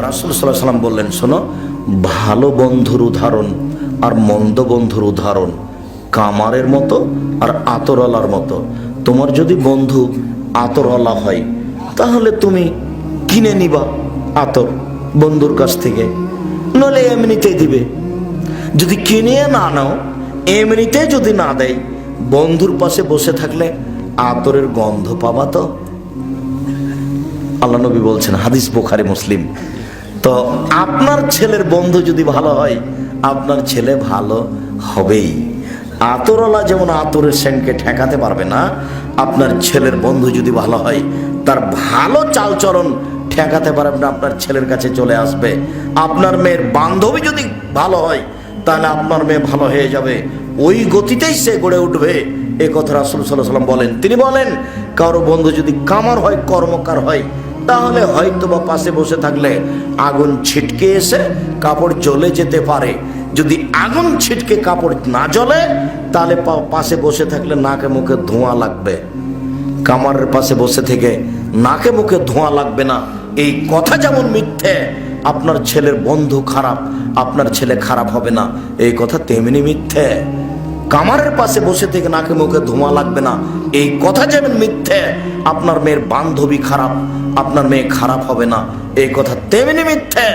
রাসূল সাল্লাল্লাহু আলাইহি ওয়াসাল্লাম বললেন, শোনো, ভালো বন্ধুর উদাহরণ আর মন্দ বন্ধুর উদাহরণ কামারের মতো আর আতরওয়ালার মতো। তোমার যদি বন্ধু আতরওয়ালা হয় তাহলে তুমি কিনে নিবা আতর বন্ধুর কাছ থেকে, নইলে এমনিতেই দিবে। যদি কিনে না নাও, এমনিতে যদি না দেয়, বন্ধুর পাশে বসে থাকলে আতরের গন্ধ পাবা তো। আল্লাহ নবী বলছেন, হাদিস বুখারী মুসলিম। তো আপনার ছেলের বন্ধু যদি ভালো হয়, আপনার ছেলে ভালো হবেই। আতরওয়ালা যেমন আতরের সেন্টকে ঠেকাতে পারবে না, আপনার ছেলের বন্ধু যদি ভালো হয়, তার ভালো চালচরণ ঠেকাতে পারবে না, আপনার ছেলের কাছে চলে আসবে। আপনার মেয়ের বান্ধবী যদি ভালো হয়, তাহলে আপনার মেয়ে ভালো হয়ে যাবে, ওই গতিতেই সে গড়ে উঠবে। এ কথা রাসূল সাল্লাল্লাহু আলাইহি ওয়াসাল্লাম বলেন। তিনি বলেন, কারো বন্ধু যদি কামার হয়, কর্মকার হয়, তাহলে হয়তো বা পাশে বসে থাকলে আগুন ছিটকে এসে কাপড় জ্বলে যেতে পারে। যদি আগুন ছিটকে কাপড় না জ্বলে, তাহলে পাশে বসে থাকলে নাকে মুখে ধোঁয়া লাগবে। কামারের পাশে বসে থেকে নাকে মুখে ধোঁয়া লাগবে না, এই কথা যেমন মিথ্যে, আপনার ছেলের বন্ধু খারাপ, আপনার ছেলে খারাপ হবে না, এই কথা তেমনি মিথ্যে। কামারের পাশে বসে থেকে নাকে মুখে ধোঁয়া লাগবে না, এই কথা যেমন মিথ্যে। আপনার মেয়ের বান্ধবী খারাপ, আপনার মেয়ে খারাপ হবে না, এই কথা তেমনি মিথ্যে।